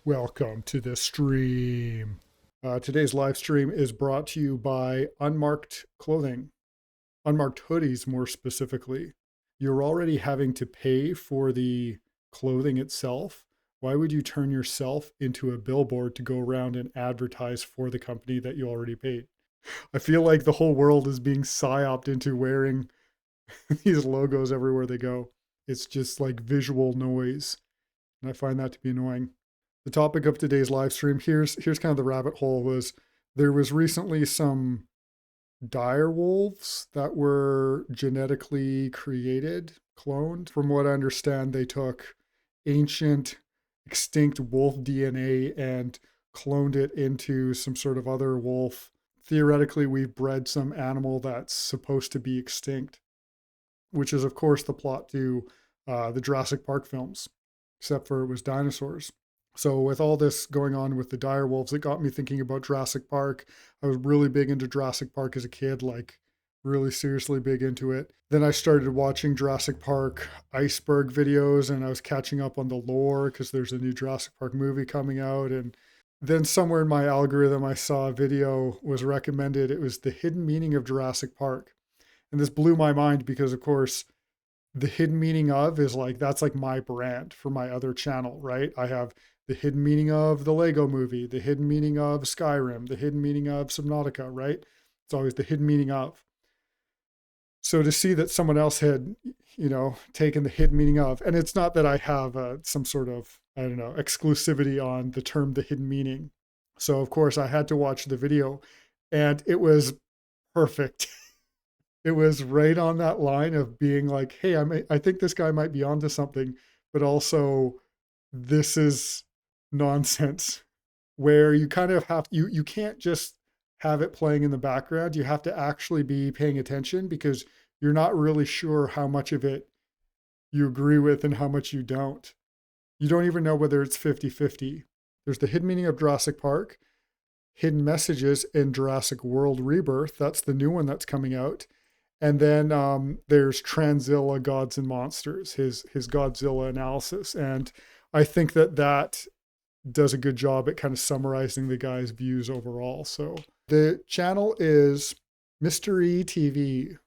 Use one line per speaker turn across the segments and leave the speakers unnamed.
Welcome to the stream. Today's live stream is brought to you by Unmarked Clothing, Unmarked Hoodies more specifically. You're already having to pay for the clothing itself. Why would you turn yourself into a billboard to go around and advertise for the company that you already paid? I feel like the whole world is being psyoped into wearing these logos everywhere they go. It's just like visual noise, and I find that to be annoying. The topic of today's live stream, here's kind of the rabbit hole, was there was recently some dire wolves that were genetically created, cloned. From what I understand, they took ancient extinct wolf DNA and cloned it into some sort of other wolf. Theoretically, we've bred some animal that's supposed to be extinct, which is, of course, the plot to the Jurassic Park films, except for it was dinosaurs. So with all this going on with the dire wolves, it got me thinking about Jurassic Park. I was really big into Jurassic Park as a kid, like really seriously big into it. Then I started watching Jurassic Park iceberg videos, and I was catching up on the lore because there's a new Jurassic Park movie coming out. And then somewhere in my algorithm, I saw a video was recommended. It was the hidden meaning of Jurassic Park. And this blew my mind because, of course, the hidden meaning of is like, that's like my brand for my other channel, right? I have the hidden meaning of the Lego movie, the hidden meaning of Skyrim, the hidden meaning of Subnautica, right? It's always the hidden meaning of. So to see that someone else had, taken the hidden meaning of, and it's not that I have some sort of, I don't know, exclusivity on the term the hidden meaning. So of course I had to watch the video, and it was perfect. It was right on that line of being like, hey, I think this guy might be onto something, but also this is nonsense, where you kind of have you can't just have it playing in the background. You have to actually be paying attention because you're not really sure how much of it you agree with and how much you don't. You don't even know whether it's 50-50. There's the hidden meaning of Jurassic Park, hidden messages in Jurassic World Rebirth. That's the new one that's coming out. And then there's Tranzilla Gods and Monsters, his Godzilla analysis. And I think that does a good job at kind of summarizing the guy's views overall. So the channel is Mystery TV.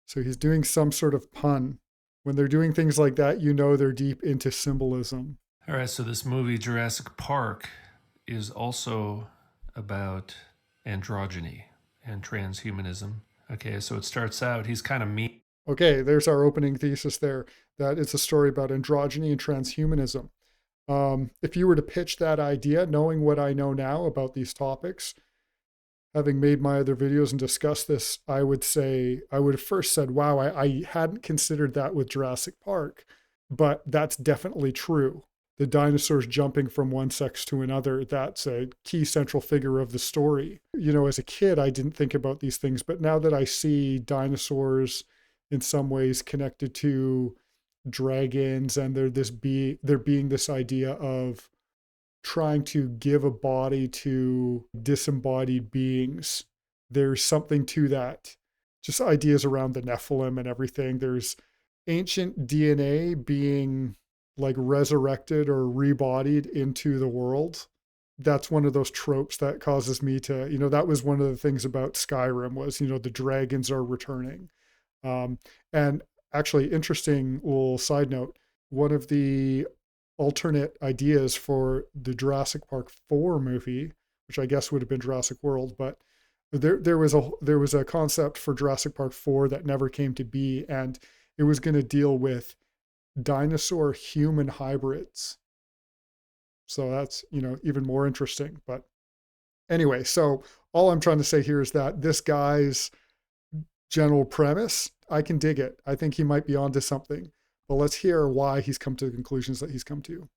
So he's doing some sort of pun. When they're doing things like that, they're deep into symbolism.
All right, so this movie, Jurassic Park, is also about androgyny and transhumanism. Okay, so it starts out, he's kind of mean.
Okay, there's our opening thesis there, that it's a story about androgyny and transhumanism. If you were to pitch that idea, knowing what I know now about these topics, having made my other videos and discussed this, I would have first said, wow, I hadn't considered that with Jurassic Park, but that's definitely true. The dinosaurs jumping from one sex to another, that's a key central figure of the story. As a kid, I didn't think about these things, but now that I see dinosaurs in some ways connected to dragons, and there being this idea of trying to give a body to disembodied beings. There's something to that. Just ideas around the Nephilim and everything. There's ancient DNA being like resurrected or rebodied into the world. That's one of those tropes that causes me to, that was one of the things about Skyrim was, the dragons are returning. And actually, interesting little side note, one of the alternate ideas for the Jurassic Park 4 movie, which I guess would have been Jurassic World, but there was a concept for Jurassic Park 4 that never came to be, and it was going to deal with dinosaur human hybrids. So that's, even more interesting. But anyway, so all I'm trying to say here is that this guy's general premise, I can dig it. I think he might be onto something. But let's hear why he's come to the conclusions that he's come to.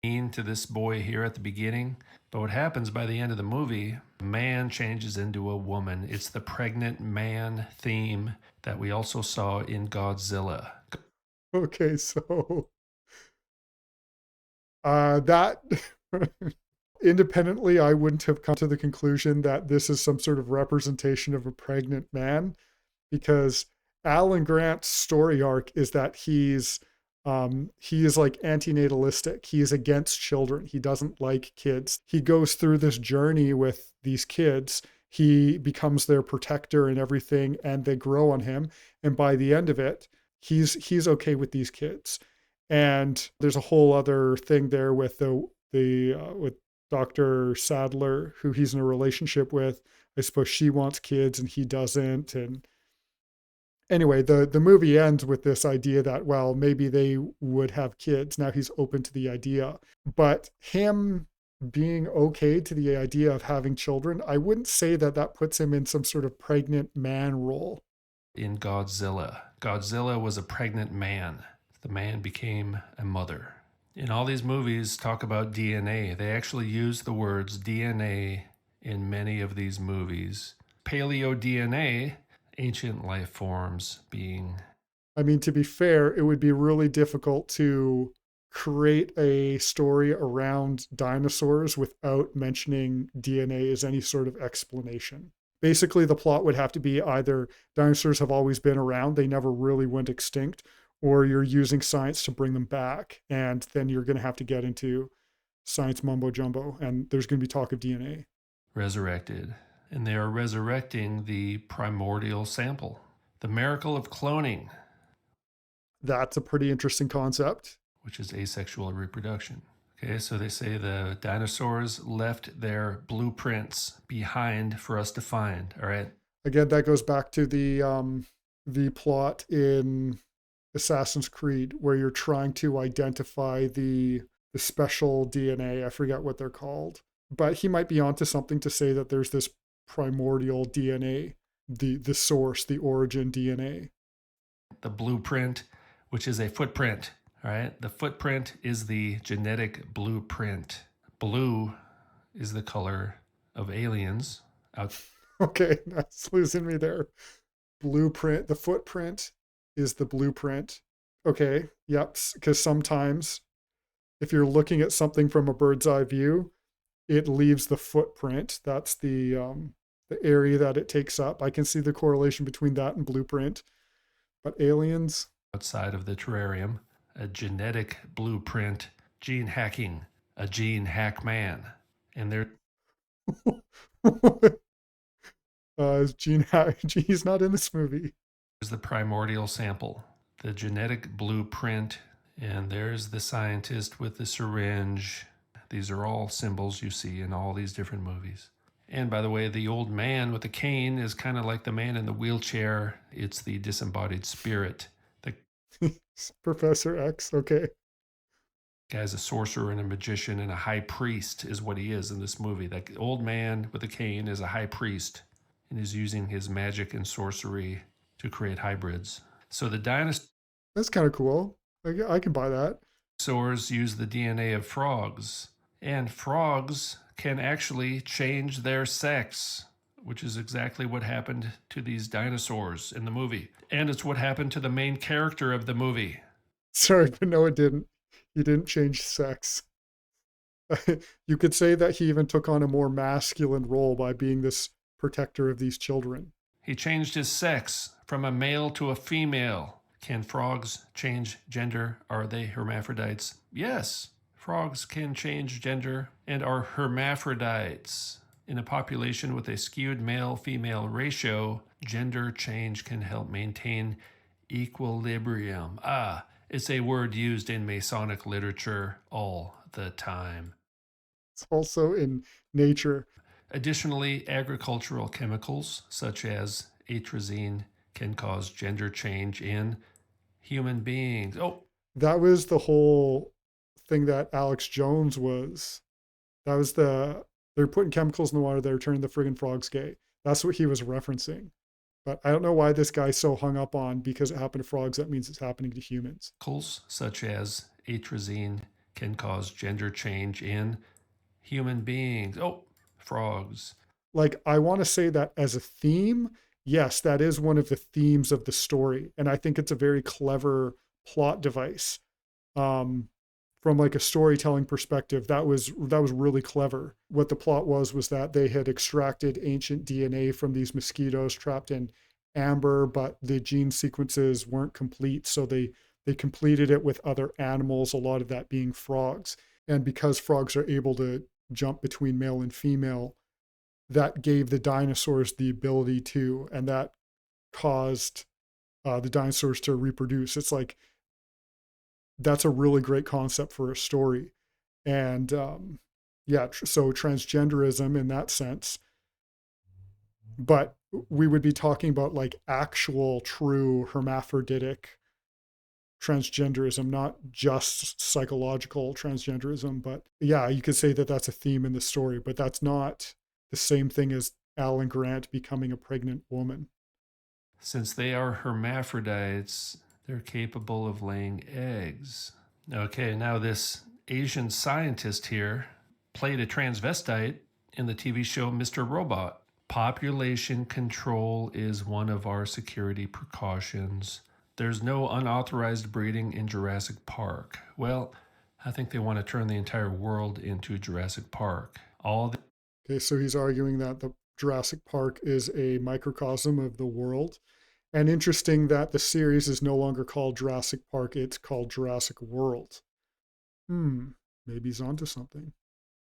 Mean to this boy here at the beginning, but what happens by the end of the movie, man changes into a woman. It's the pregnant man theme that we also saw in Godzilla.
Okay, so that independently, I wouldn't have come to the conclusion that this is some sort of representation of a pregnant man, because Alan Grant's story arc is that he's He is like antinatalistic. He is against children. He doesn't like kids. He goes through this journey with these kids. He becomes their protector and everything, and they grow on him. And by the end of it, he's okay with these kids. And there's a whole other thing there with the with Dr. Sadler, who he's in a relationship with. I suppose she wants kids and he doesn't. And anyway, the movie ends with this idea that, well, maybe they would have kids. Now he's open to the idea. But him being okay to the idea of having children, I wouldn't say that that puts him in some sort of pregnant man role.
In Godzilla, Godzilla was a pregnant man. The man became a mother. In all these movies talk about DNA. They actually use the words DNA in many of these movies. Paleo DNA, ancient life forms being.
I mean, to be fair, it would be really difficult to create a story around dinosaurs without mentioning DNA as any sort of explanation. Basically, the plot would have to be either dinosaurs have always been around, they never really went extinct, or you're using science to bring them back. And then you're going to have to get into science mumbo jumbo, and there's going to be talk of DNA.
Resurrected. And they are resurrecting the primordial sample. The miracle of cloning.
That's a pretty interesting concept.
Which is asexual reproduction. Okay, so they say the dinosaurs left their blueprints behind for us to find. All right.
Again, that goes back to the plot in Assassin's Creed, where you're trying to identify the special DNA. I forget what they're called, but he might be onto something to say that there's this primordial DNA, the source, the origin DNA.
The blueprint, which is a footprint. All right. The footprint is the genetic blueprint. Blue is the color of aliens.
Okay, that's losing me there. Blueprint. The footprint is the blueprint. Okay, yep. Because sometimes if you're looking at something from a bird's eye view, it leaves the footprint. That's the area that it takes up. I can see the correlation between that and blueprint. But aliens.
Outside of the terrarium, a genetic blueprint, gene hacking, a gene hack man. And they're
Gene hack. He's not in this movie.
There's the primordial sample, the genetic blueprint, and there's the scientist with the syringe. These are all symbols you see in all these different movies. And by the way, the old man with the cane is kind of like the man in the wheelchair. It's the disembodied spirit. The
Professor X, okay.
guy's a sorcerer and a magician and a high priest is what he is in this movie. That old man with the cane is a high priest and is using his magic and sorcery to create hybrids. So the dinosaurs
That's kind of cool. I can buy that.
use the DNA of frogs, and frogs can actually change their sex, which is exactly what happened to these dinosaurs in the movie. And it's what happened to the main character of the movie.
Sorry, but no, it didn't. He didn't change sex. You could say that he even took on a more masculine role by being this protector of these children.
He changed his sex from a male to a female. Can frogs change gender? Are they hermaphrodites? Yes, frogs can change gender and are hermaphrodites. In a population with a skewed male-female ratio, gender change can help maintain equilibrium. It's a word used in Masonic literature all the time.
It's also in nature.
Additionally, agricultural chemicals such as atrazine can cause gender change in human beings.
That was the whole thing that Alex Jones was. That was they're putting chemicals in the water that are turning the friggin' frogs gay. That's what he was referencing. But I don't know why this guy's so hung up on because it happened to frogs, that means it's happening to humans.
Chemicals such as atrazine can cause gender change in human beings. Frogs.
Like, I want to say that as a theme, yes, that is one of the themes of the story. And I think it's a very clever plot device. From like a storytelling perspective, that was really clever. What the plot was that they had extracted ancient DNA from these mosquitoes trapped in amber, but the gene sequences weren't complete, so they They completed it with other animals, a lot of that being frogs. And because frogs are able to jump between male and female, that gave the dinosaurs the ability to, and that caused the dinosaurs to reproduce. It's like that's a really great concept for a story. And yeah, so transgenderism in that sense, but we would be talking about like actual true hermaphroditic transgenderism, not just psychological transgenderism. But yeah, you could say that that's a theme in the story, but that's not the same thing as Alan Grant becoming a pregnant woman.
Since they are hermaphrodites, they're capable of laying eggs. Okay, now this Asian scientist here played a transvestite in the TV show Mr. Robot. Population control is one of our security precautions. There's no unauthorized breeding in Jurassic Park. Well, I think they want to turn the entire world into Jurassic Park. All the
Okay, so he's arguing that the Jurassic Park is a microcosm of the world. And interesting that the series is no longer called Jurassic Park, it's called Jurassic World. Hmm, maybe he's onto something.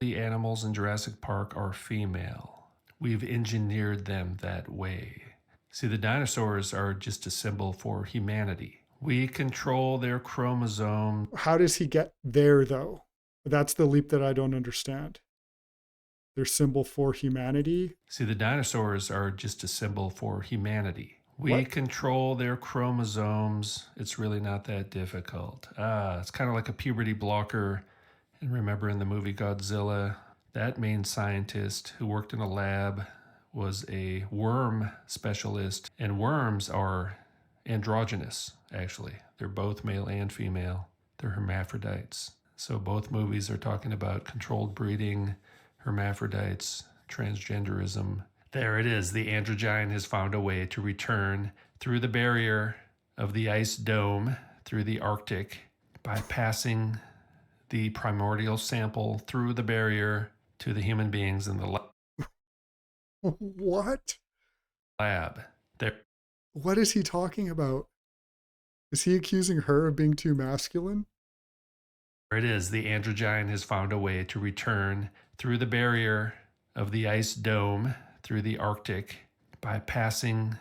The animals in Jurassic Park are female. We've engineered them that way. See, the dinosaurs are just a symbol for humanity. We control their chromosomes.
How does he get there, though? That's the leap that I don't understand. Their symbol for humanity.
See, the dinosaurs are just a symbol for humanity. We
What?
control their chromosomes. It's really not that difficult. It's kind of like a puberty blocker. And remember in the movie Godzilla, that main scientist who worked in a lab was a worm specialist. And worms are androgynous, actually. They're both male and female. They're hermaphrodites. So both movies are talking about controlled breeding, hermaphrodites, transgenderism. There it is. The androgyne has found a way to return through the barrier of the ice dome through the Arctic by passing the primordial sample through the barrier to the human beings in the
What?
lab. There
What is he talking about? Is he accusing her of being too masculine?
it is. The androgyne has found a way to return through the barrier of the ice dome through the Arctic by passing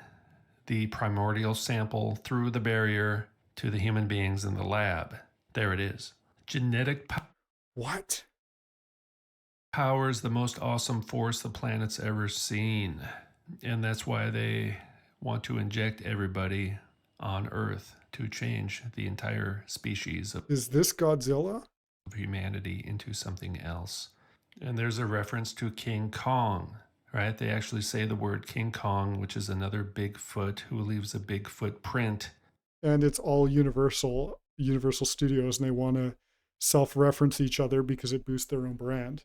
the primordial sample through the barrier to the human beings in the lab. There it is. Genetic
What?
power is the most awesome force the planet's ever seen. And that's why they want to inject everybody on Earth to change the entire species of
Is this Godzilla?
humanity into something else. And there's a reference to King Kong, right? They actually say the word King Kong, which is another Bigfoot who leaves a big footprint.
And it's all Universal Studios, and they want to self-reference each other because it boosts their own brand.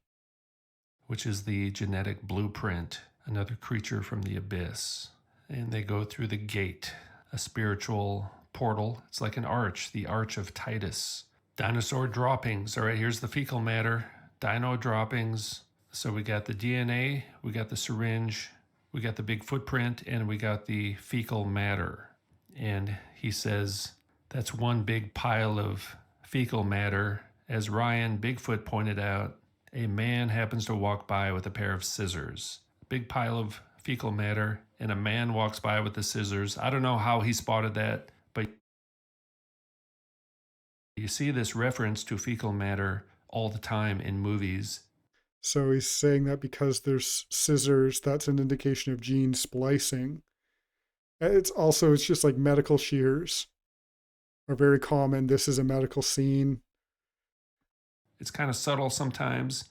Which is the genetic blueprint, another creature from the abyss. And they go through the gate, a spiritual portal. It's like an arch, the Arch of Titus. Dinosaur droppings. All right, here's the fecal matter. Dino droppings. So we got the DNA, we got the syringe, we got the big footprint, and we got the fecal matter. And he says that's one big pile of fecal matter. As Ryan Bigfoot pointed out, a man happens to walk by with a pair of scissors. Big pile of fecal matter, and a man walks by with the scissors. I don't know how he spotted that, but you see this reference to fecal matter all the time in movies.
So he's saying that because there's scissors, that's an indication of gene splicing. It's just like medical shears are very common. This is a medical scene.
It's kind of subtle sometimes,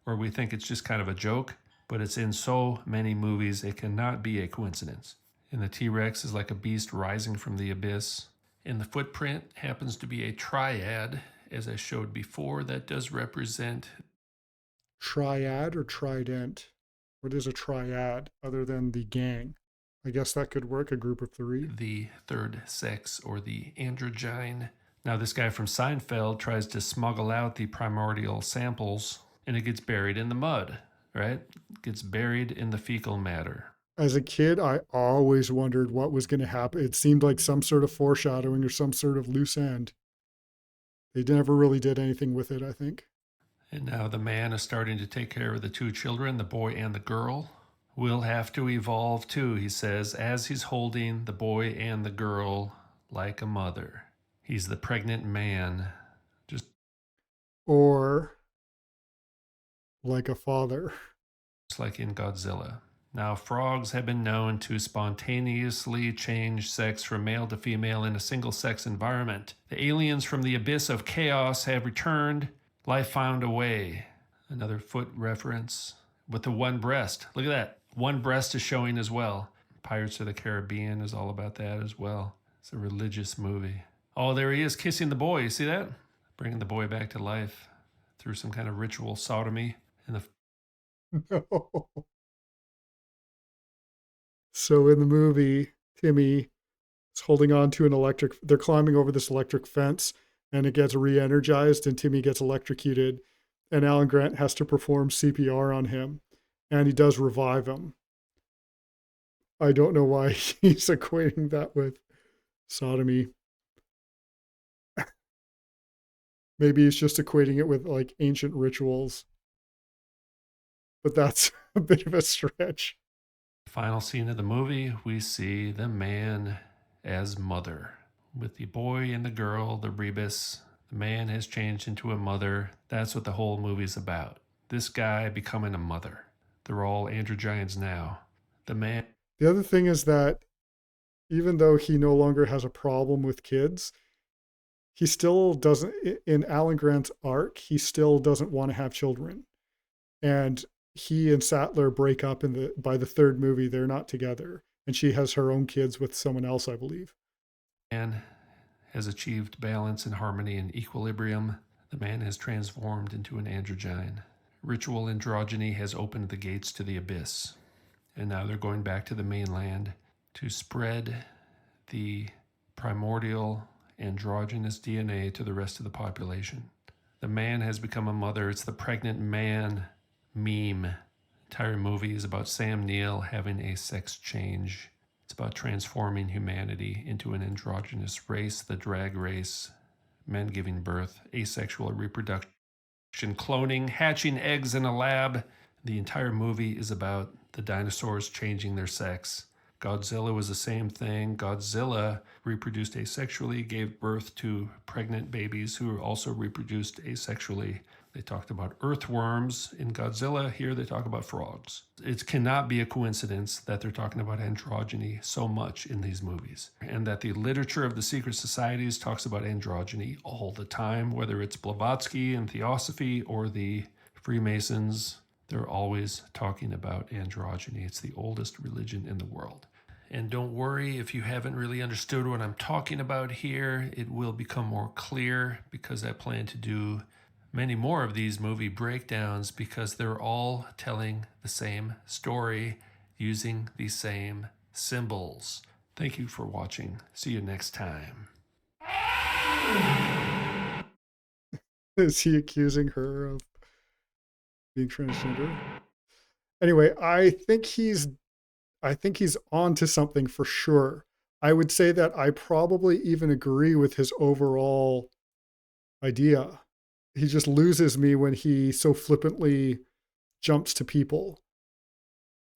or we think it's just kind of a joke, but it's in so many movies it cannot be a coincidence. And the T-Rex is like a beast rising from the abyss. And the footprint happens to be a triad, as I showed before, that does represent
Triad or trident? What is a triad other than the gang? I guess that could work, a group of three.
the third sex or the androgyne. Now, this guy from Seinfeld tries to smuggle out the primordial samples and it gets buried in the mud, right? It gets buried in the fecal matter.
As a kid, I always wondered what was going to happen. It seemed like some sort of foreshadowing or some sort of loose end. They never really did anything with it, I think.
And now the man is starting to take care of the two children, the boy and the girl. Will have to evolve too, he says, as he's holding the boy and the girl like a mother. He's the pregnant man, just
Or like a father.
like in Godzilla. Now, frogs have been known to spontaneously change sex from male to female in a single sex environment. The aliens from the abyss of chaos have returned. Life found a way. Another foot reference with the one breast. Look at that. One breast is showing as well. Pirates of the Caribbean is all about that as well. It's a religious movie. Oh, there he is kissing the boy. You see that? Bringing the boy back to life through some kind of ritual sodomy. And the
No. So in the movie, Timmy is holding on to an electric, they're climbing over this electric fence and it gets re energized and Timmy gets electrocuted. And Alan Grant has to perform CPR on him and he does revive him. I don't know why he's equating that with sodomy. Maybe he's just equating it with like ancient rituals, but that's a bit of a stretch.
final scene of the movie, we see the man as mother. With the boy and the girl, the rebus, the man has changed into a mother. That's what the whole movie's about. This guy becoming a mother. They're all androgynes now. The man.
The other thing is that even though he no longer has a problem with kids, he still doesn't, in Alan Grant's arc, he still doesn't want to have children. And he and Sattler break up by the third movie, they're not together. And she has her own kids with someone else, I believe.
Man has achieved balance and harmony and equilibrium. The man has transformed into an androgyne. Ritual androgyny has opened the gates to the abyss. And now they're going back to the mainland to spread the primordial androgynous DNA to the rest of the population. The man has become a mother. It's the pregnant man meme. The entire movie is about Sam Neill having a sex change. It's about transforming humanity into an androgynous race, the drag race, men giving birth, asexual reproduction, cloning, hatching eggs in a lab. The entire movie is about the dinosaurs changing their sex. Godzilla was the same thing. Godzilla reproduced asexually, gave birth to pregnant babies who also reproduced asexually. They talked about earthworms in Godzilla. Here they talk about frogs. It cannot be a coincidence that they're talking about androgyny so much in these movies, and that the literature of the secret societies talks about androgyny all the time, whether it's Blavatsky and Theosophy or the Freemasons. They're always talking about androgyny. It's the oldest religion in the world. And don't worry if you haven't really understood what I'm talking about here. It will become more clear because I plan to do many more of these movie breakdowns because they're all telling the same story using the same symbols. Thank you for watching. See you next time.
Is he accusing her of being transgender? Anyway, I think he's on to something for sure. I would say that I probably even agree with his overall idea. He just loses me when he so flippantly jumps to people.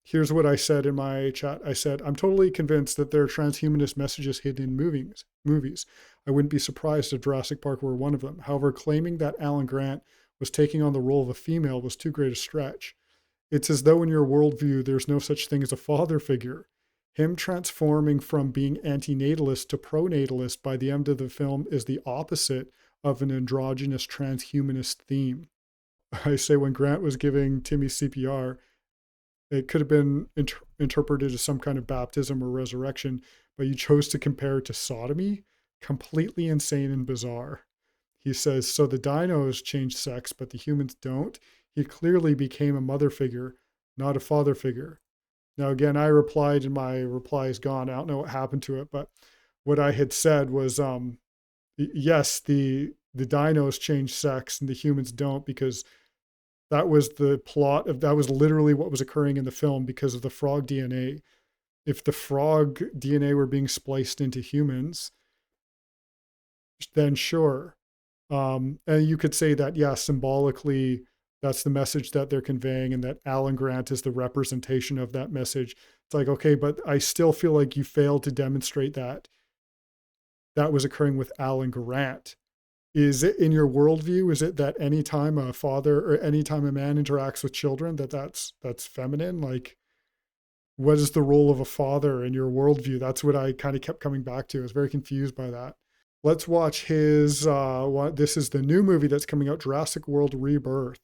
Here's what I said in my chat. I said, I'm totally convinced that there are transhumanist messages hidden in movies. I wouldn't be surprised if Jurassic Park were one of them. However, claiming that Alan Grant was taking on the role of a female was too great a stretch. It's as though in your worldview, there's no such thing as a father figure. Him transforming from being antinatalist to pronatalist by the end of the film is the opposite of an androgynous transhumanist theme. I say when Grant was giving Timmy CPR, it could have been interpreted as some kind of baptism or resurrection, but you chose to compare it to sodomy. Completely insane and bizarre. He says, so the dinos change sex, but the humans don't. He clearly became a mother figure, not a father figure. Now, again, I replied and my reply is gone. I don't know what happened to it, but what I had said was, yes, the dinos change sex and the humans don't because That was the plot of that was literally what was occurring in the film because of the frog DNA. If the frog DNA were being spliced into humans, then sure. And you could say that, yeah, symbolically, that's the message that they're conveying, and that Alan Grant is the representation of that message. It's like, okay, but I still feel like you failed to demonstrate that that was occurring with Alan Grant. Is it in your worldview? Is it that anytime a father or anytime a man interacts with children, that's feminine? Like, what is the role of a father in your worldview? That's what I kind of kept coming back to. I was very confused by that. Let's watch his. This is the new movie that's coming out, Jurassic World Rebirth.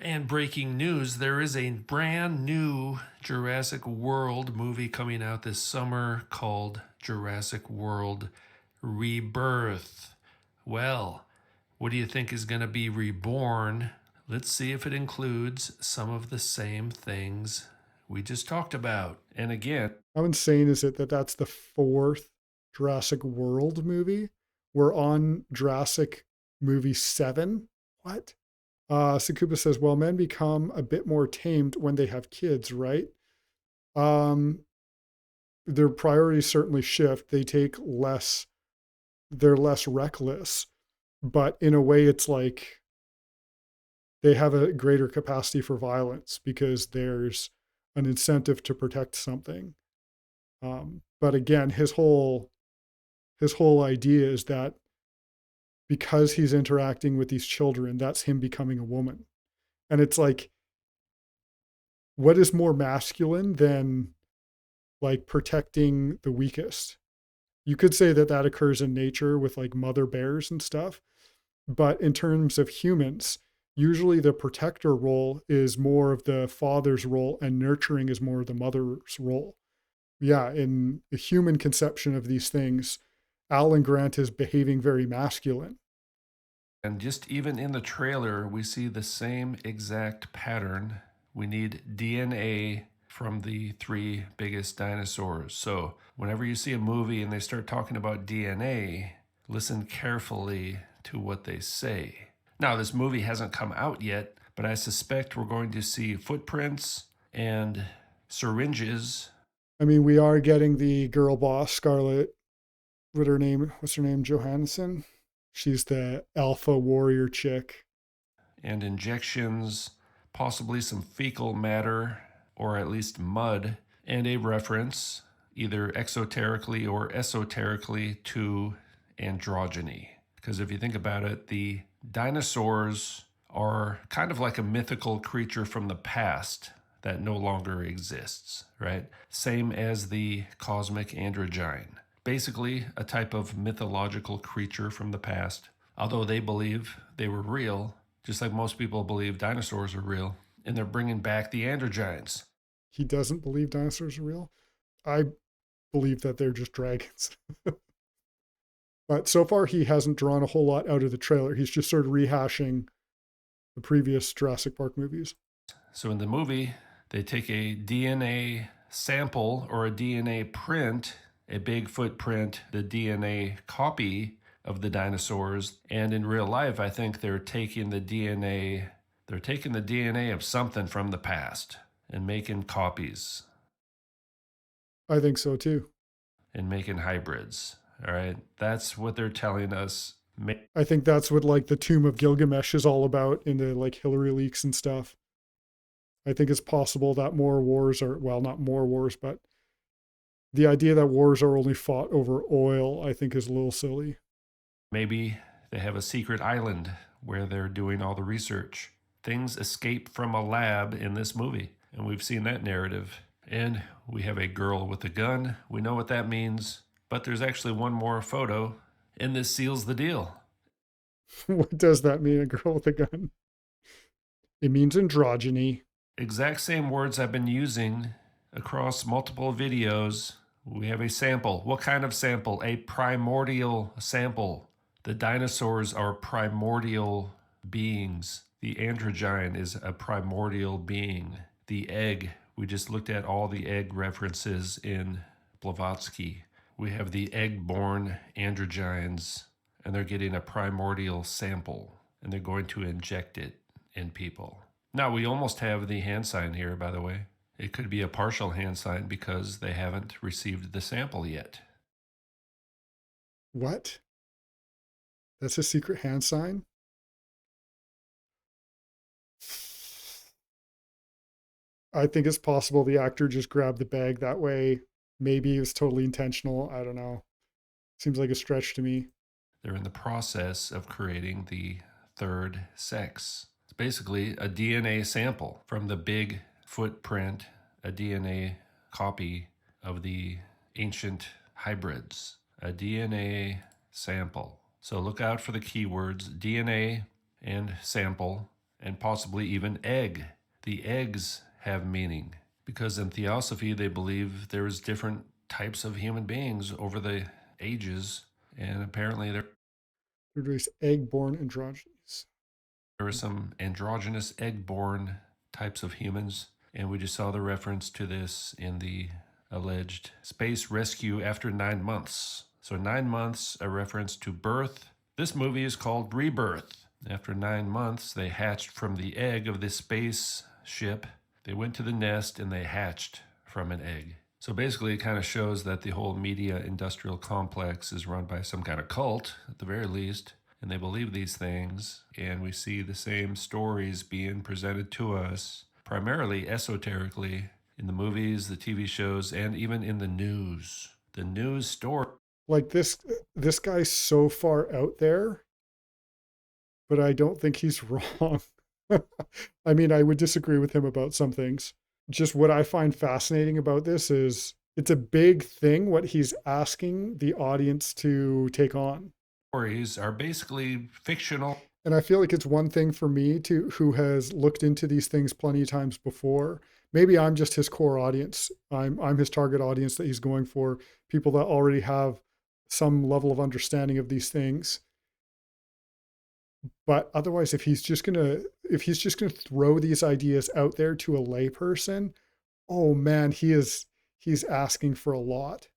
And breaking news, there is a brand new Jurassic World movie coming out this summer called Jurassic World Rebirth. Well, what do you think is going to be reborn? Let's see if it includes some of the same things we just talked about. And again,
How insane is it that that's the fourth Jurassic World movie? We're on Jurassic movie 7. What? Sakuba says, well, men become a bit more tamed when they have kids, right? Um, their priorities certainly shift. They take less, they're less reckless, but in a way, it's like they have a greater capacity for violence because there's an incentive to protect something. But again, his whole idea is that because he's interacting with these children, that's him becoming a woman. And it's like, what is more masculine than like protecting the weakest? You could say that that occurs in nature with like mother bears and stuff. But in terms of humans, usually the protector role is more of the father's role and nurturing is more of the mother's role. Yeah, in the human conception of these things, Alan Grant is behaving very masculine.
and just even in the trailer, we see the same exact pattern. We need DNA from the three biggest dinosaurs. So, whenever you see a movie and they start talking about DNA, listen carefully to what they say. Now, this movie hasn't come out yet, but I suspect we're going to see footprints and syringes.
I mean, we are getting the girl boss, Scarlett, what's her name, Johansson? She's the alpha warrior chick.
And injections, possibly some fecal matter, or at least mud, and a reference, either exoterically or esoterically, to androgyny. Because if you think about it, the dinosaurs are kind of like a mythical creature from the past that no longer exists, right? Same as the cosmic androgyne. Basically, a type of mythological creature from the past. Although they believe they were real, just like most people believe dinosaurs are real, and they're bringing back the androgynes.
He doesn't believe dinosaurs are real. I believe that they're just dragons. But so far, he hasn't drawn a whole lot out of the trailer. He's just sort of rehashing the previous Jurassic Park movies.
So in the movie, they take a DNA sample or a DNA print, a big footprint, the DNA copy of the dinosaurs, and in real life, I think they're taking the DNA. They're taking the DNA of something from the past and making copies
I think so too.
and making hybrids. All right, that's what they're telling us.
I think that's what like the Tomb of Gilgamesh is all about in the like Hillary leaks and stuff. I think it's possible that more wars are, well, not more wars, but the idea that wars are only fought over oil, I think is a little silly.
Maybe they have a secret island where they're doing all the research. Things escape from a lab in this movie, and we've seen that narrative. And we have a girl with a gun. We know what that means, but there's actually one more photo, and this seals the deal.
What does that mean, a girl with a gun? It means androgyny.
Exact same words I've been using across multiple videos. We have a sample. What kind of sample? A primordial sample. The dinosaurs are primordial beings. The androgyne is a primordial being. The egg, we just looked at all the egg references in Blavatsky. We have the egg-born androgynes, and they're getting a primordial sample, and they're going to inject it. in people. Now, we almost have the hand sign here, by the way. It could be a partial hand sign because they haven't received the sample yet.
What? That's a secret hand sign? I think it's possible the actor just grabbed the bag that way. Maybe it was totally intentional. I don't know. Seems like a stretch to me.
They're in the process of creating the third sex. It's basically a DNA sample from the big footprint, a DNA copy of the ancient hybrids, a DNA sample. So look out for the keywords DNA and sample, and possibly even egg. The eggs have meaning because in theosophy they believe there's different types of human beings over the ages, and apparently there
Produce egg-born androgynous.
are some androgynous egg-born types of humans, and we just saw the reference to this in the alleged space rescue after 9 months. So 9 months, a reference to birth. This movie is called Rebirth. After 9 months, they hatched from the egg of this space ship. They went to the nest and they hatched from an egg. So basically, it kind of shows that the whole media industrial complex is run by some kind of cult, at the very least, and they believe these things. And we see the same stories being presented to us, primarily esoterically, in the movies, the TV shows, and even in the news. The news story.
Like this guy's so far out there, but I don't think he's wrong. I mean, I would disagree with him about some things. Just what I find fascinating about this is it's a big thing what he's asking the audience to take on.
Stories are basically fictional.
And I feel like it's one thing for me to who has looked into these things plenty of times before. Maybe I'm just his core audience. I'm his target audience that he's going for, people that already have some level of understanding of these things. But otherwise, if he's just gonna throw these ideas out there to a layperson, oh man, he's asking for a lot.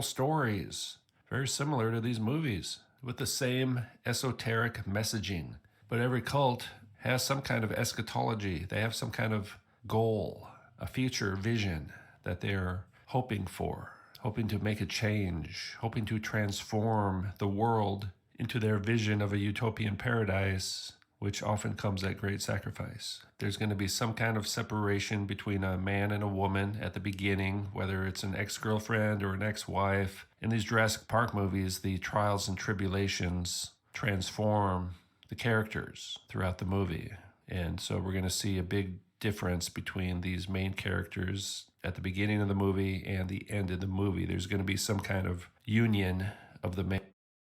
Stories, very similar to these movies, with the same esoteric messaging. But every cult has some kind of eschatology. They have some kind of goal, a future vision that they're hoping for, hoping to make a change, hoping to transform the world into their vision of a utopian paradise, which often comes at great sacrifice. There's going to be some kind of separation between a man and a woman at the beginning, whether it's an ex-girlfriend or an ex-wife. In these Jurassic Park movies, the trials and tribulations transform the characters throughout the movie. And so we're going to see a big difference between these main characters at the beginning of the movie and the end of the movie. There's going to be some kind of union of the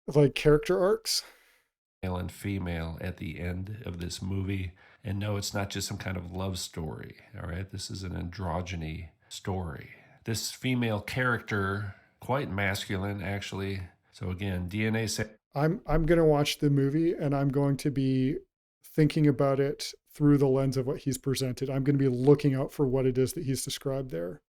Like character arcs.
male and female at the end of this movie. And no, it's not just some kind of love story. All right, this is an androgyny story. This female character, quite masculine actually. So again, DNA.
I'm gonna watch the movie and I'm going to be thinking about it through the lens of what he's presented. I'm going to be looking out for what it is that he's described there.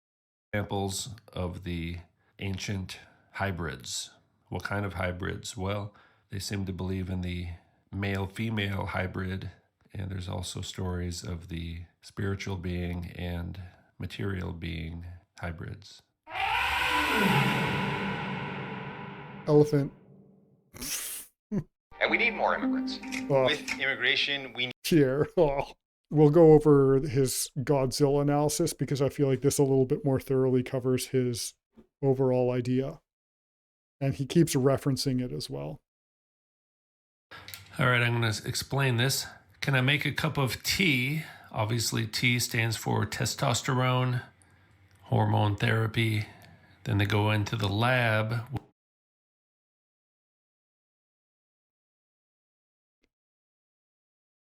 Examples of the ancient hybrids. What kind of hybrids? Well, they seem to believe in the male-female hybrid, and there's also stories of the spiritual being and material being hybrids.
Elephant.
And we need more immigrants.
Oh,
With immigration, we
Pierre. Oh. We'll go over his Godzilla analysis because I feel like this a little bit more thoroughly covers his overall idea. And he keeps referencing it as well.
All right, I'm going to explain this. Can I make a cup of tea? Obviously, T stands for testosterone, hormone therapy. Then they go into the lab.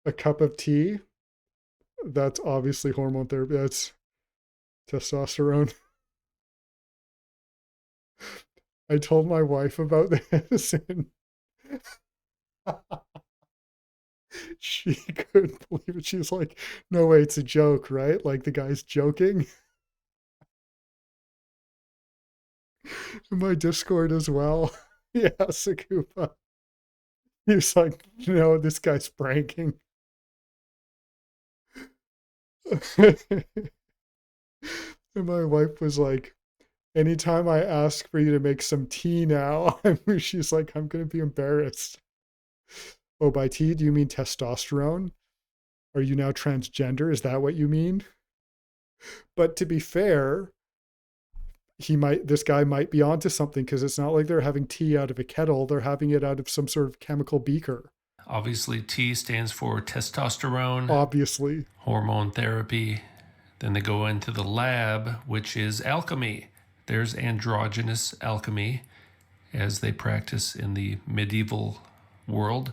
A cup of tea? That's obviously hormone therapy. That's testosterone. I told my wife about this and she couldn't believe it. She was like, no way, it's a joke, right? Like the guy's joking. In my Discord as well. Yeah, Sakupa. He was like, no, this guy's pranking. And my wife was like, anytime I ask for you to make some tea now, she's like, I'm going to be embarrassed. Oh, by tea, do you mean testosterone? Are you now transgender? Is that what you mean? But to be fair, this guy might be onto something because it's not like they're having tea out of a kettle. They're having it out of some sort of chemical beaker.
Obviously, T stands for testosterone,
Obviously.
hormone therapy. Then they go into the lab, which is alchemy. There's androgynous alchemy, as they practice in the medieval world.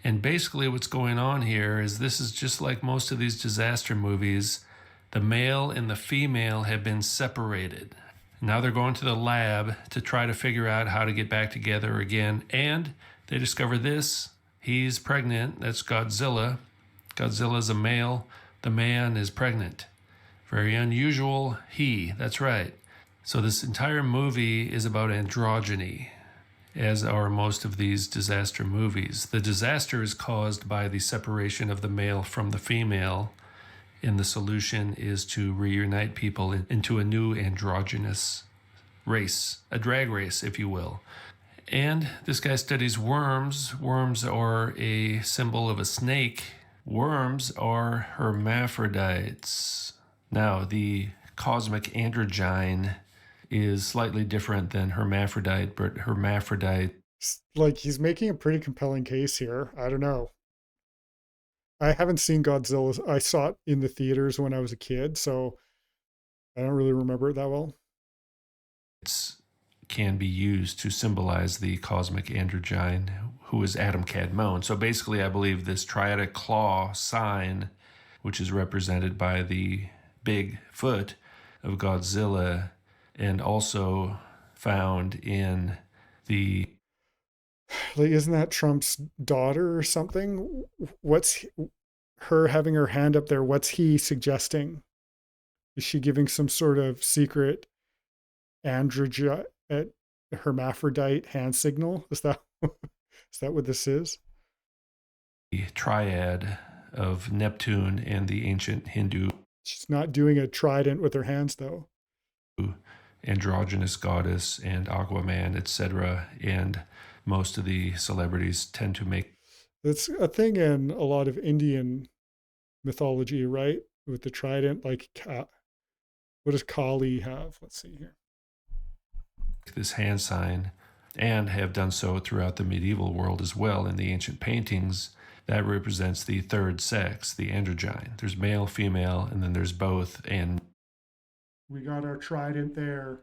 And basically, what's going on here is this is just like most of these disaster movies. The male and the female have been separated. Now they're going to the lab to try to figure out how to get back together again. And they discover this. He's pregnant. That's Godzilla. Godzilla's a male. The man is pregnant. Very unusual. That's right. So this entire movie is about androgyny, as are most of these disaster movies. The disaster is caused by the separation of the male from the female, and the solution is to reunite people into a new androgynous race, a drag race, if you will. And this guy studies worms. Worms are a symbol of a snake. Worms are hermaphrodites. Now, the cosmic androgyne is slightly different than hermaphrodite, but hermaphrodite.
Like, he's making a pretty compelling case here. I don't know. I haven't seen Godzilla. I saw it in the theaters when I was a kid, so I don't really remember it that well.
Can be used to symbolize the cosmic androgyne, who is Adam Cadmon. So basically, I believe this triadic claw sign, which is represented by the big foot of Godzilla, and also found in the...
Like, isn't that Trump's daughter or something? What's her having her hand up there? What's he suggesting? Is she giving some sort of secret androgyne, hermaphrodite hand signal? Is that what this is?
The triad of Neptune and the ancient Hindu.
She's not doing a trident with her hands, though.
Androgynous goddess and Aquaman, etc. And most of the celebrities tend to make...
That's a thing in a lot of Indian mythology, right? With the trident, like, what does Kali have? Let's see here.
This hand sign, and have done so throughout the medieval world as well. In the ancient paintings, that represents the third sex, the androgyne. There's male, female, and then there's both, and
we got our trident there.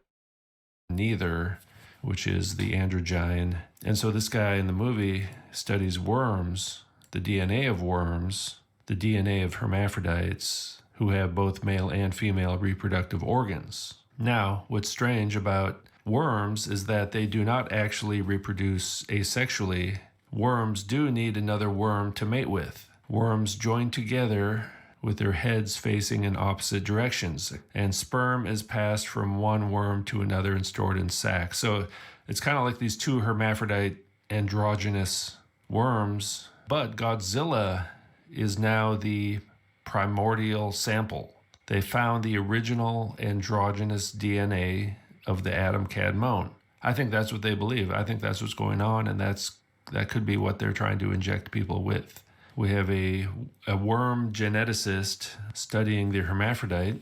Neither, which is the androgyne. And so this guy in the movie studies worms, the DNA of worms, the DNA of hermaphrodites who have both male and female reproductive organs. Now, what's strange about worms is that they do not actually reproduce asexually. Worms do need another worm to mate with. Worms join together with their heads facing in opposite directions, and sperm is passed from one worm to another and stored in sacs. So it's kind of like these two hermaphrodite androgynous worms, but Godzilla is now the primordial sample. They found the original androgynous DNA of the Adam Cadmon. I think that's what they believe. I think that's what's going on, and that could be what they're trying to inject people with. We have a worm geneticist studying the hermaphrodite,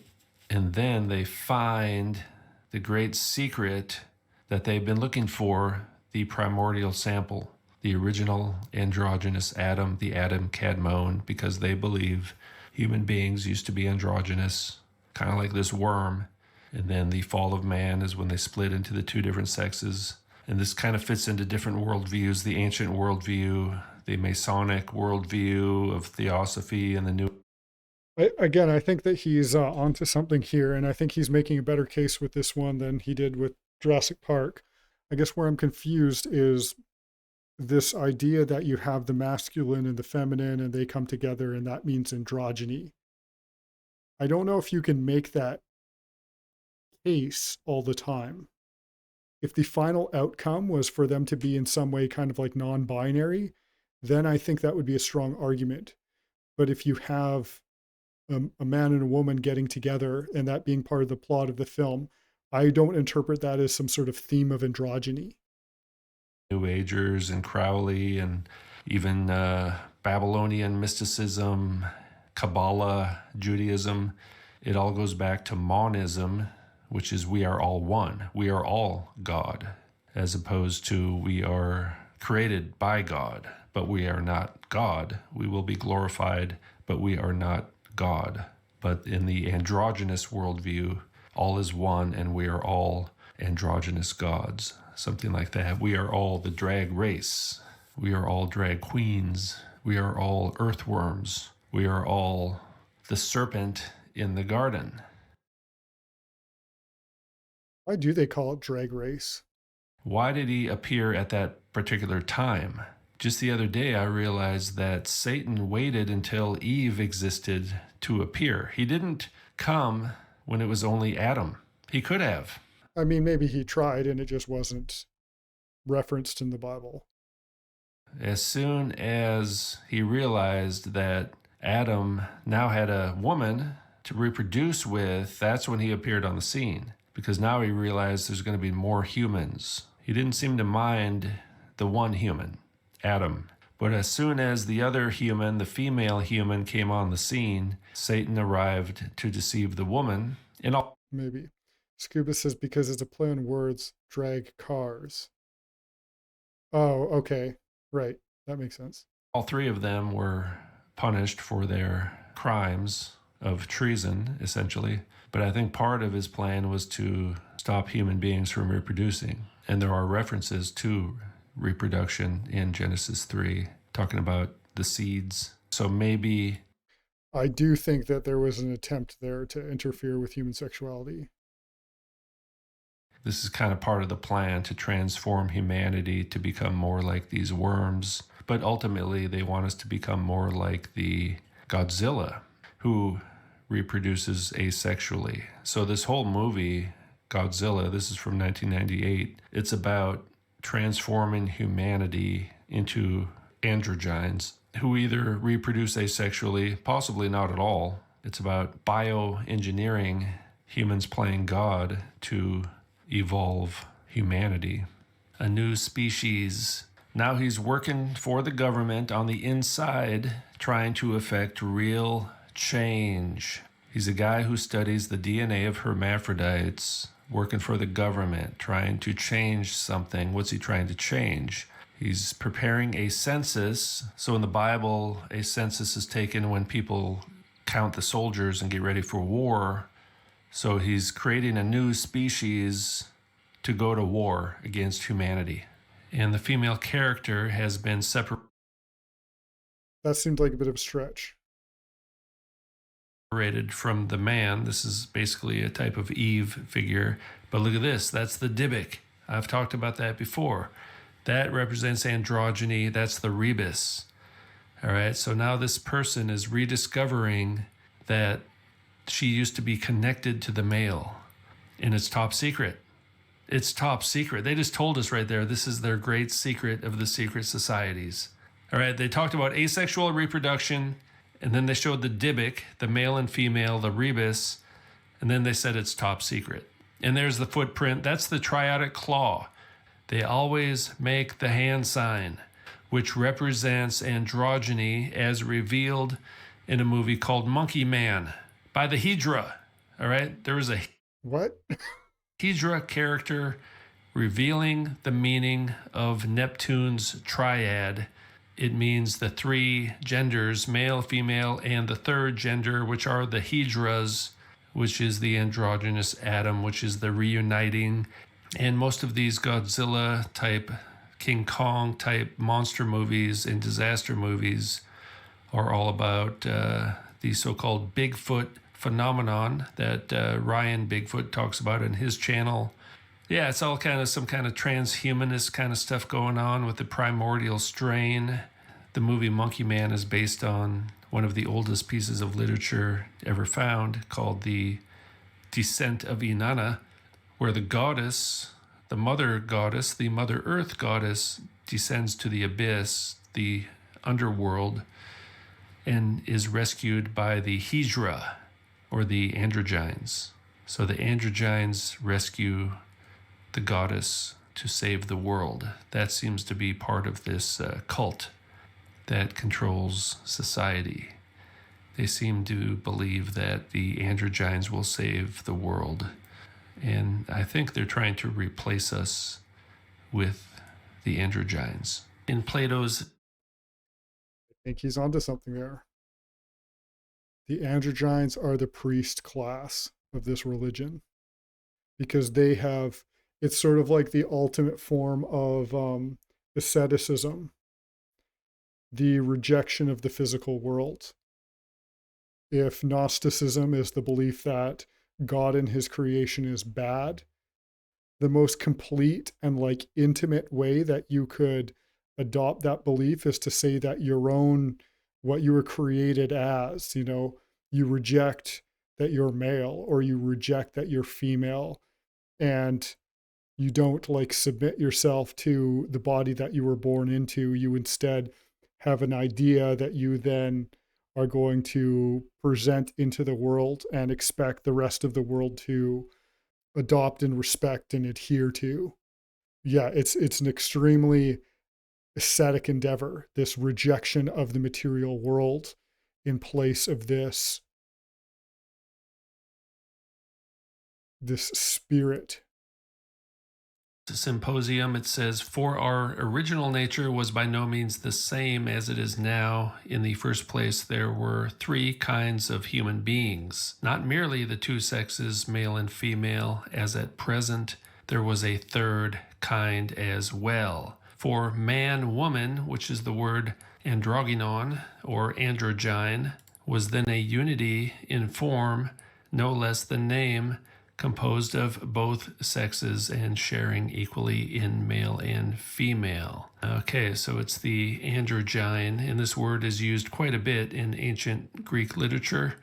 and then they find the great secret that they've been looking for, the primordial sample, the original androgynous Adam, the Adam Cadmon, because they believe human beings used to be androgynous, kind of like this worm. And then the fall of man is when they split into the two different sexes. And this kind of fits into different worldviews, the ancient worldview, the Masonic worldview of theosophy, and the new...
I think that he's onto something here, and I think he's making a better case with this one than he did with Jurassic Park. I guess where I'm confused is this idea that you have the masculine and the feminine, and they come together, and that means androgyny. I don't know if you can make that case all the time. If the final outcome was for them to be in some way kind of like non-binary, then I think that would be a strong argument. But if you have a man and a woman getting together and that being part of the plot of the film. I don't interpret that as some sort of theme of androgyny.
New Agers and Crowley and even Babylonian mysticism, Kabbalah, Judaism, it all goes back to monism, which is we are all one. We are all God, as opposed to we are created by God, but we are not God. We will be glorified, but we are not God. But in the androgynous worldview, all is one and we are all androgynous gods, something like that. We are all the drag race. We are all drag queens. We are all earthworms. We are all the serpent in the garden.
Why do they call it drag race?
Why did he appear at that particular time? Just the other day, I realized that Satan waited until Eve existed to appear. He didn't come when it was only Adam. He could have.
I mean, maybe he tried and it just wasn't referenced in the Bible.
As soon as he realized that Adam now had a woman to reproduce with, that's when he appeared on the scene. Because now he realized there's going to be more humans. He didn't seem to mind the one human, Adam. But as soon as the other human, the female human, came on the scene, Satan arrived to deceive the woman.
Maybe. Scuba says because it's a play on words, drag cars. Oh, okay. Right. That makes sense.
All three of them were punished for their crimes of treason, essentially. But I think part of his plan was to stop human beings from reproducing. And there are references to reproduction in Genesis 3, talking about the seeds. So maybe
I do think that there was an attempt there to interfere with human sexuality.
this is kind of part of the plan to transform humanity to become more like these worms. But ultimately, they want us to become more like the Godzilla, who reproduces asexually. So this whole movie, Godzilla, this is from 1998, it's about transforming humanity into androgynes who either reproduce asexually, possibly not at all. It's about bioengineering humans playing God to evolve humanity. A new species. Now he's working for the government on the inside, trying to effect real change. He's a guy who studies the DNA of hermaphrodites, working for the government, trying to change something. What's he trying to change? He's preparing a census. So in the Bible, a census is taken when people count the soldiers and get ready for war. So he's creating a new species to go to war against humanity. And the female character has been separated
That seemed like a bit of a stretch.
from the man. This is basically a type of Eve figure. But look at this. That's the Dybbuk. I've talked about that before. That represents androgyny. That's the rebus. All right. So now this person is rediscovering that she used to be connected to the male. And it's top secret. It's top secret. They just told us right there, this is their great secret of the secret societies. All right, they talked about asexual reproduction, and then they showed the Dybbuk, the male and female, the rebus, and then they said it's top secret. And there's the footprint. That's the triadic claw. They always make the hand sign, which represents androgyny as revealed in a movie called Monkey Man by the Hydra. All right, there was a
What?
Hydra character revealing the meaning of Neptune's triad. It means the three genders, male, female, and the third gender, which are the Hydras, which is the androgynous Adam, which is the reuniting. And most of these Godzilla type, King Kong type monster movies and disaster movies are all about the so-called Bigfoot phenomenon that Ryan Bigfoot talks about in his channel. Yeah, it's all kind of some kind of transhumanist kind of stuff going on with the primordial strain. The movie Monkey Man is based on one of the oldest pieces of literature ever found called The Descent of Inanna, where the goddess, the mother goddess, the Mother Earth goddess, descends to the abyss, the underworld, and is rescued by the Hydra, or the Androgynes. So the Androgynes rescue the goddess to save the world. That seems to be part of this cult that controls society. They seem to believe that the Androgynes will save the world. And I think they're trying to replace us with the Androgynes. In Plato's...
I think he's onto something there. The Androgynes are the priest class of this religion because they have, it's sort of like the ultimate form of asceticism, the rejection of the physical world. If Gnosticism is the belief that God in his creation is bad, the most complete and like intimate way that you could adopt that belief is to say that your own, what you were created as, you reject that you're male or you reject that you're female, and you don't like submit yourself to the body that you were born into. You instead have an idea that you then are going to present into the world and expect the rest of the world to adopt and respect and adhere to. Yeah, it's an extremely ascetic endeavor, this rejection of the material world in place of this spirit.
Symposium, it says, for our original nature was by no means the same as it is now. In the first place, there were three kinds of human beings, not merely the two sexes, male and female, as at present. There was a third kind as well. For man, woman, which is the word androgynon or androgyne, was then a unity in form, no less than name, composed of both sexes and sharing equally in male and female. Okay, so it's the androgyne, and this word is used quite a bit in ancient Greek literature.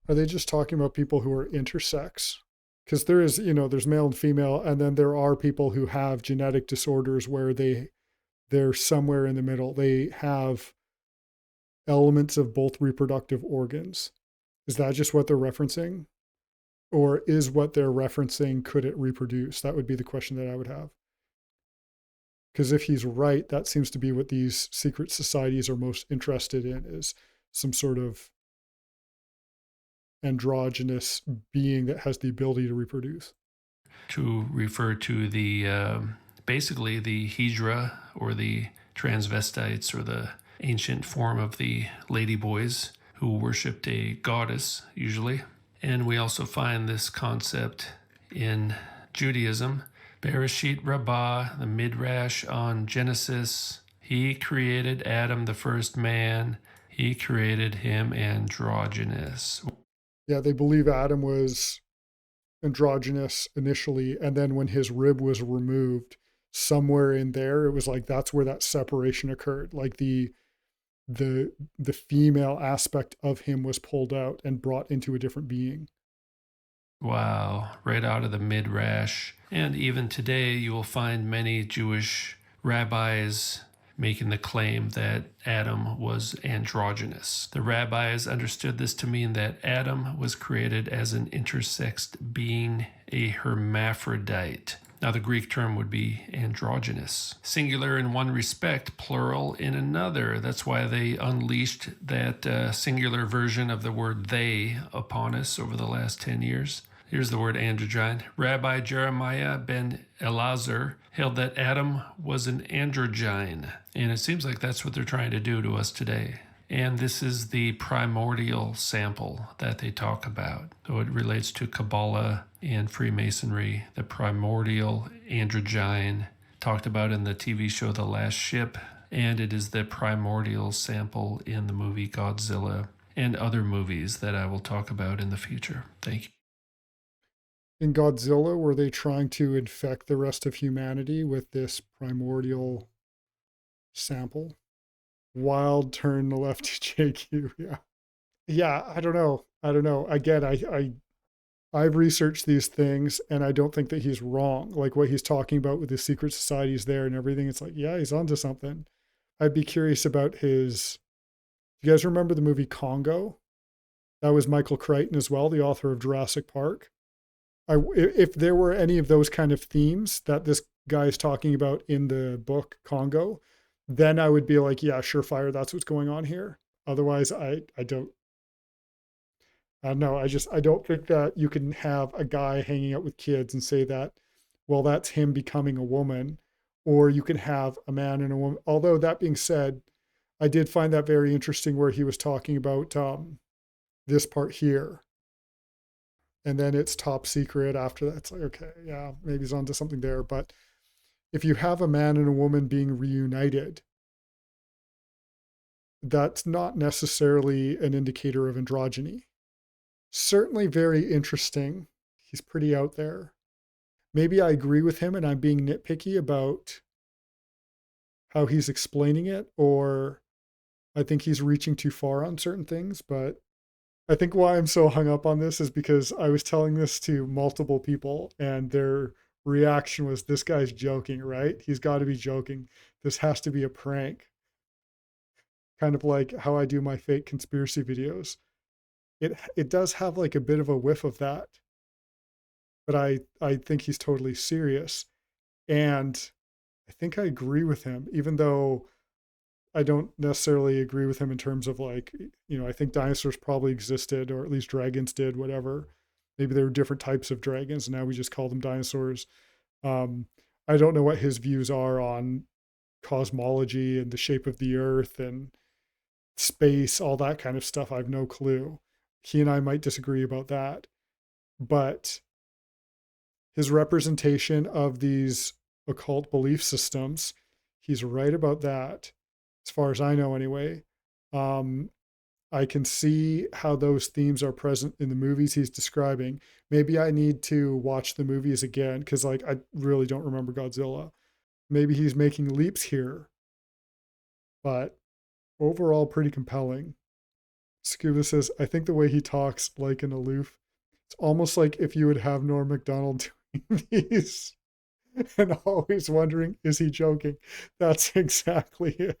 Are they just talking about people who are intersex? Because there is, there's male and female, and then there are people who have genetic disorders where they're somewhere in the middle. They have elements of both reproductive organs. Is that just what they're referencing? Or is what they're referencing, could it reproduce? That would be the question that I would have. Because if he's right, that seems to be what these secret societies are most interested in, is some sort of androgynous being that has the ability to reproduce.
To refer to the, basically the Hydra or the transvestites or the ancient form of the ladyboys who worshipped a goddess, usually. And we also find this concept in Judaism. Bereshit Rabbah, the Midrash on Genesis. He created Adam, the first man. He created him androgynous.
Yeah, they believe Adam was androgynous initially, and then when his rib was removed, somewhere in there, it was like that's where that separation occurred. Like the female aspect of him was pulled out and brought into a different being.
Wow, right out of the Midrash. And even today, you will find many Jewish rabbis making the claim that Adam was androgynous. The rabbis understood this to mean that Adam was created as an intersexed being, a hermaphrodite. Now, the Greek term would be androgynous. Singular in one respect, plural in another. That's why they unleashed that singular version of the word they upon us over the last 10 years. Here's the word androgyne. Rabbi Jeremiah ben Elazar held that Adam was an androgyne. And it seems like that's what they're trying to do to us today. And this is the primordial sample that they talk about. So it relates to Kabbalah and Freemasonry, the primordial androgyne talked about in the TV show The Last Ship, and it is the primordial sample in the movie Godzilla and other movies that I will talk about in the future. Thank you.
In Godzilla, were they trying to infect the rest of humanity with this primordial sample? Wild turn the left to JQ. Yeah. I don't know. Again, I've researched these things, and I don't think that he's wrong. Like what he's talking about with the secret societies there and everything. It's like, yeah, he's onto something. I'd be curious about his Do you guys remember the movie Congo? That was Michael Crichton as well, the author of Jurassic Park. If there were any of those kind of themes that this guy is talking about in the book Congo, then I would be like, yeah, surefire, that's what's going on here. Otherwise, I don't know. I don't think that you can have a guy hanging out with kids and say that, well, that's him becoming a woman, or you can have a man and a woman. Although that being said, I did find that very interesting where he was talking about this part here, and then it's top secret after that. It's like, okay, yeah, maybe he's onto something there. But if you have a man and a woman being reunited, that's not necessarily an indicator of androgyny. Certainly very interesting. He's pretty out there. Maybe I agree with him and I'm being nitpicky about how he's explaining it, or I think he's reaching too far on certain things. But I think why I'm so hung up on this is because I was telling this to multiple people and their reaction was, this guy's joking, right? He's got to be joking. This has to be a prank. Kind of like how I do my fake conspiracy videos. It does have like a bit of a whiff of that, but I think he's totally serious, and I think I agree with him, even though I don't necessarily agree with him in terms of like, I think dinosaurs probably existed, or at least dragons did, whatever. Maybe there were different types of dragons, and now we just call them dinosaurs. I don't know what his views are on cosmology and the shape of the earth and space, all that kind of stuff. I have no clue. He and I might disagree about that, but his representation of these occult belief systems, he's right about that, as far as I know, anyway. I can see how those themes are present in the movies he's describing. Maybe I need to watch the movies again because, like, I really don't remember Godzilla. Maybe he's making leaps here, but overall, pretty compelling. Scuba says, I think the way he talks like an aloof, it's almost like if you would have Norm Macdonald doing these and always wondering, is he joking? That's exactly it.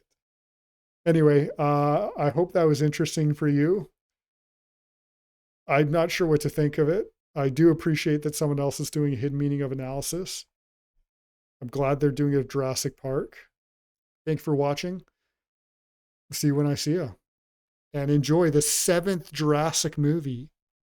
Anyway, I hope that was interesting for you. I'm not sure what to think of it. I do appreciate that someone else is doing a hidden meaning of analysis. I'm glad they're doing it at Jurassic Park. Thanks for watching. See you when I see you. And enjoy the 7th Jurassic movie.